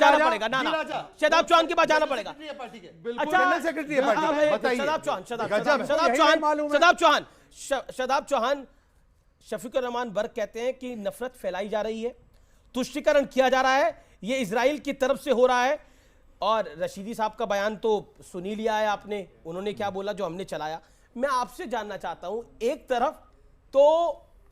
जाना पड़ेगा। ना शादाब चौहान के पास जाना पड़ेगा। अच्छा शादाब चौहान शफीकुर रहमान बर्क कहते हैं कि नफरत फैलाई जा रही है, तुष्टीकरण किया जा रहा है, ये इजराइल की तरफ से हो रहा है। और रशीदी साहब का बयान तो सुन ही लिया है आपने, उन्होंने क्या बोला जो हमने चलाया। मैं आपसे जानना चाहता हूं, एक तरफ तो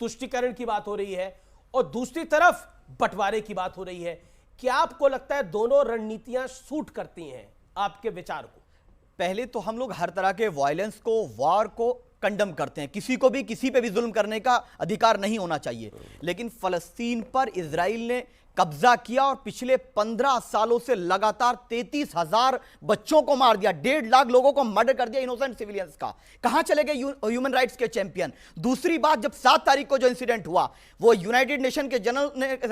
तुष्टीकरण की बात हो रही है और दूसरी तरफ बंटवारे की बात हो रही है, क्या आपको लगता है दोनों रणनीतियां सूट करती हैं आपके विचार को? पहले तो हम लोग हर तरह के वायलेंस को, वॉर को कंडम करते हैं, किसी को भी किसी पे भी जुल्म करने का अधिकार नहीं होना चाहिए। लेकिन फलस्तीन पर इजराइल ने कब्जा किया और पिछले 15 सालों से लगातार 33,000 बच्चों को मार दिया, 1.5 लाख लोगों को मर्डर कर दिया, इनोसेंट सिविलियंस का। कहां चले गए ह्यूमन राइट्स के चैंपियन? दूसरी बात, जब 7 तारीख को जो इंसिडेंट हुआ, वो यूनाइटेड नेशन के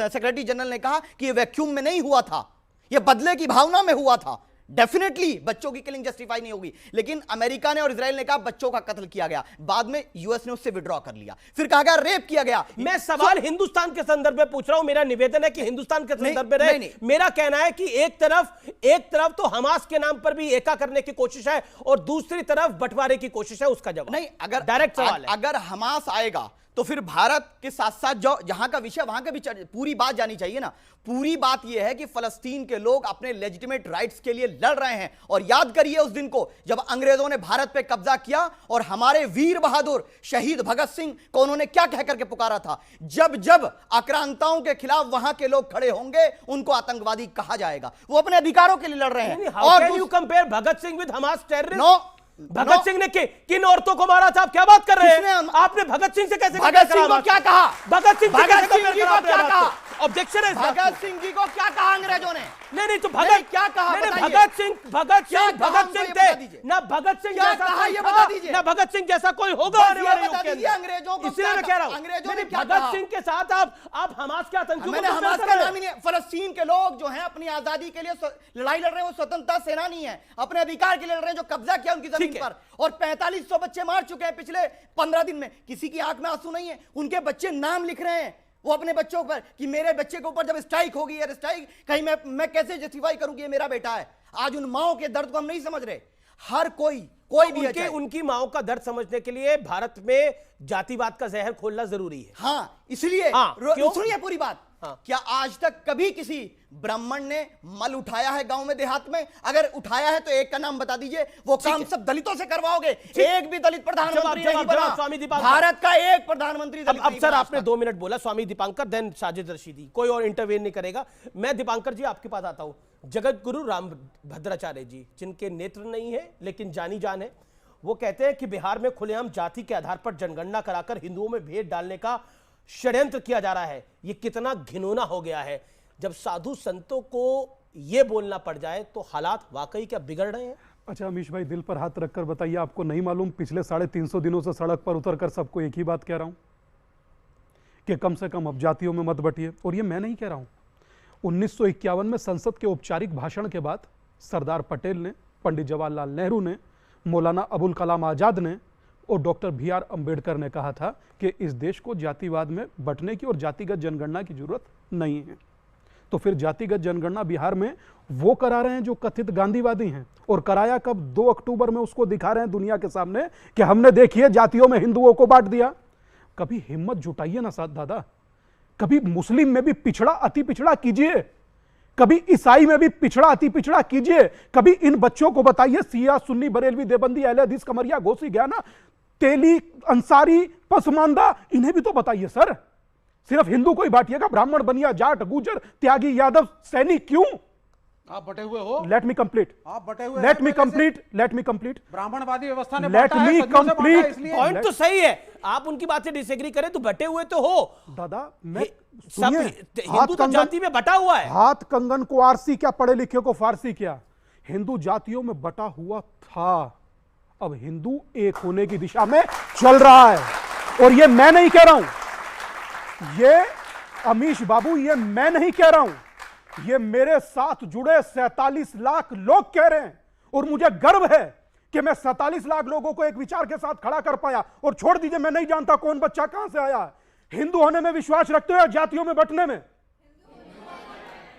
सेक्रेटरी जनरल ने कहा कि ये वैक्यूम में नहीं हुआ था, ये बदले की भावना में हुआ था। डेफिनेटली बच्चों की किलिंग जस्टिफाई नहीं होगी, लेकिन अमेरिका ने और इजराइल ने कहा बच्चों का कत्ल किया गया, बाद में यूएस ने उससे विड्रॉ कर लिया, फिर कहा गया रेप किया गया। मैं सवाल हिंदुस्तान के संदर्भ में पूछ रहा हूं, मेरा निवेदन है कि हिंदुस्तान के संदर्भ में रहे। मेरा कहना है कि एक तरफ तो हमास के नाम पर भी एका करने की कोशिश है और दूसरी तरफ बंटवारे की कोशिश है। उसका जवाब नहीं, अगर डायरेक्ट सवाल है, अगर हमास आएगा तो फिर भारत के साथ साथ जो जहां का विषय वहां का भी पूरी बात जानी चाहिए ना। पूरी बात यह है कि फलस्तीन के लोग अपने लेजिटिमेट राइट्स के लिए लड़ रहे हैं। और याद करिए उस दिन को जब अंग्रेजों ने भारत पे कब्जा किया और हमारे वीर बहादुर शहीद भगत सिंह को उन्होंने क्या कहकर के पुकारा था, जब जब आक्रांताओं के खिलाफ वहां के लोग खड़े होंगे उनको आतंकवादी कहा जाएगा। वो अपने अधिकारों के लिए लड़ रहे हैं। और you compare Bhagat Singh with Hamas terrorist? Bhagat Singh ने किन औरतों को मारा था? आप क्या बात कर रहे हैं? आपने भगत सिंह से कैसे, भगत सिंह को क्या कहा? भगत सिंह जी को क्या कहा? ऑब्जेक्शन है। भगत सिंह जी को क्या कहा अंग्रेजों ने? नहीं तो भगत क्या कहा? भगत सिंह थे ना, भगत सिंह जैसा ना, भगत सिंह जैसा कोई होगा आने वाले युग के अंदर। अंग्रेजों को इसलिए मैं कह रहा हूं भगत सिंह के साथ आप हमास के आतंकियों को, मैंने हमास का नाम ही नहीं। फलस्तीन के लोग जो हैं अपनी आजादी के लिए लड़ाई लड़ रहे हैं, वो स्वतंत्रता सेनानी है, अपने अधिकार के लिए लड़ रहे हैं, जो कब्जा किया उनकी जमीन पर। और 4500 बच्चे मार चुके हैं पिछले 15 दिन में। किसी की आंख में आंसू नहीं है, उनके बच्चे नाम लिख रहे हैं वो अपने बच्चों पर कि मेरे बच्चे के ऊपर जब स्ट्राइक होगी, एयर स्ट्राइक, कहीं मैं कैसे जस्टिफाई करूंगी ये मेरा बेटा है। आज उन माओं के दर्द को हम नहीं समझ रहे। हर कोई भी उनकी माओं का दर्द समझने के लिए भारत में जातिवाद का जहर खोलना जरूरी है। हाँ, इसलिए सुनिए पूरी बात। हाँ। क्या आज तक कभी किसी ब्राह्मण ने मल उठाया है गांव में, देहात में? अगर उठाया है तो एक का नाम बता दीजिए। वो काम सब दलितों से करवाओगे? एक भी दलित प्रधानमंत्री नहीं बना स्वामी दीपांकर, भारत का एक प्रधानमंत्री दलित नहीं बना। सर आपने 2 मिनट बोला, स्वामी दीपांकर, देन साजिद रशीदी, कोई और इंटरवेन नहीं करेगा। मैं दीपांकर जी आपके पास आता हूं। जगत गुरु राम भद्राचार्य जी, जिनके नेत्र नहीं है लेकिन जानी जान है, वो कहते हैं कि बिहार में खुलेआम जाति के आधार पर जनगणना कराकर हिंदुओं में भेद डालने का षड्यंत्र किया जा रहा है। ये कितना घिनौना हो गया है। जब साधु संतों को ये बोलना पड़ जाए तो हालात वाकई क्या बिगड़ रहे हैं? अच्छा अमीश भाई, दिल पर हाथ रखकर बताइए, आपको नहीं मालूम पिछले 350 दिनों से सड़क पर उतरकर सबको एक ही बात कह रहा हूं कि कम से कम अब जातियों में मत बटिए। और ये मैं नहीं कह रहा हूं, 1951 में संसद के औपचारिक भाषण के बाद सरदार पटेल ने, पंडित जवाहरलाल नेहरू ने, मौलाना अबुल कलाम आजाद ने और डॉक्टर BR अम्बेडकर ने कहा था कि इस देश को जातिवाद में बंटने की और जातिगत जनगणना की जरूरत नहीं है। तो फिर जातिगत जनगणना बिहार में वो करा रहे हैं जो कथित गांधीवादी हैं। और कराया कब? 2 अक्टूबर में उसको दिखा रहे हैं दुनिया के सामने कि हमने देखिए जातियों में हिंदुओं को बांट दिया। कभी हिम्मत जुटाइए ना साथ दादा, कभी मुस्लिम में भी पिछड़ा अति पिछड़ा कीजिए, कभी ईसाई में भी पिछड़ा अति पिछड़ा कीजिए, कभी इन बच्चों को बताइए शिया सुन्नी बरेलवी देवबंदी अहले हदीस कमरिया घोसी गयाना तेली अंसारी पसमानदा, इन्हें भी तो बताइए सर। सिर्फ हिंदू को ही बांटिएगा, ब्राह्मण बनिया जाट गुजर त्यागी यादव सैनिक क्यों? आप बटे हुए हो। Let me complete. आप बटे हुए। Let me complete. ब्राह्मणवादी व्यवस्था ने लेट मी कंप्लीट। पॉइंट तो सही है, आप उनकी बात से डिसएग्री करें तो बटे हुए तो हो दादा। मैं सब हिंदू तो जाति में बटा हुआ है। हाथ कंगन को आरसी क्या, पढ़े लिखे को फारसी क्या? हिंदू जातियों में बटा हुआ था, अब हिंदू एक होने की दिशा में चल रहा है। और ये मैं नहीं कह रहा हूं, ये अमीश बाबू, ये मैं नहीं कह रहा हूं, ये मेरे साथ जुड़े 47 लाख लोग कह रहे हैं। और मुझे गर्व है कि मैं 47 लाख लोगों को एक विचार के साथ खड़ा कर पाया। और छोड़ दीजिए, मैं नहीं जानता कौन बच्चा कहां से आया है। हिंदू होने में विश्वास रखते हो या जातियों में बंटने में?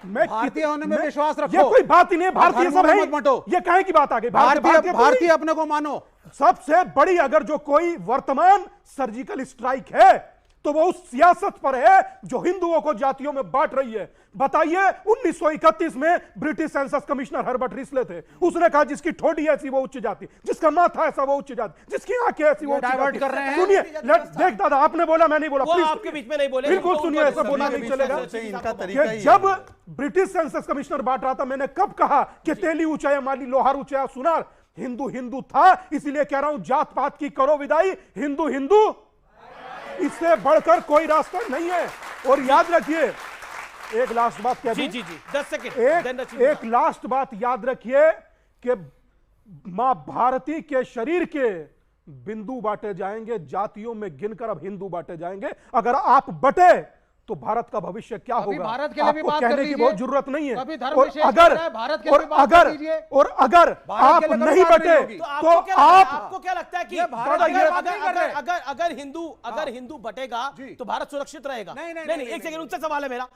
भारतीय होने में विश्वास रखो। ये कोई बात ही नहीं है, भारतीय सब है। मत बांटो। ये काहे की बात आ गई? भारतीय अपने को मानो। सबसे बड़ी अगर जो कोई वर्तमान सर्जिकल स्ट्राइक है तो वो उस सियासत पर है जो हिंदुओं को जातियों में बांट रही है। बताइए 1931 में British census commissioner Herbert Risley थे, उसने कहा जिसकी ठोडी ऐसी वो उच्च जाति, जिसका माथा ऐसा वो उच्च जाति, जिसकी आंखें ऐसी वो उच्च डाइवर्ट जाति। कर रहे हैं। सुनिए, देख दादा, आपने बोला मैं नहीं बोला, वो प्लीज आपके बीच में नहीं बोले, बिल्कुल उनको सुनिए, ऐसा बोलना नहीं चलेगा। इनका तरीका कि ही जब ब्रिटिश सेंसस कमिश्नर बांट रहा था, मैंने कब कहा कि तेली ऊंचा या माली लोहार ऊंचा या सुनार, हिंदू हिंदू था, इसीलिए कह रहा हूं जात पात की करो विदाई, हिंदू हिंदू, इससे बढ़कर कोई रास्ता नहीं है। और याद रखिए, एक लास्ट बात कह दूं, जी 10 सेकंड एक लास्ट बात याद रखिए कि मां भारती के शरीर के बिंदु बांटे जाएंगे, जातियों में गिनकर अब हिंदू बांटे जाएंगे। अगर आप बटे तो भारत का भविष्य क्या अभी होगा भारत के लिए भी आपको बात कर कहने की लीजिए। बहुत जरूरत नहीं है। अभी धर्म और विशेष अगर करना है, भारत के लिए और भी बात अगर कर लीजिए। और अगर भारत आप के लिए कभी नहीं बात नहीं बटे होगी। तो तो आपको क्या लगता है कि ये भारत अगर की बात अगर नहीं कर रहे। अगर अगर हिंदू बटेगा जी। तो भारत सुरक्षित रहेगा? नहीं, नहीं, नहीं नहीं, एक सेकंड, उनसे सवाल है मेरा।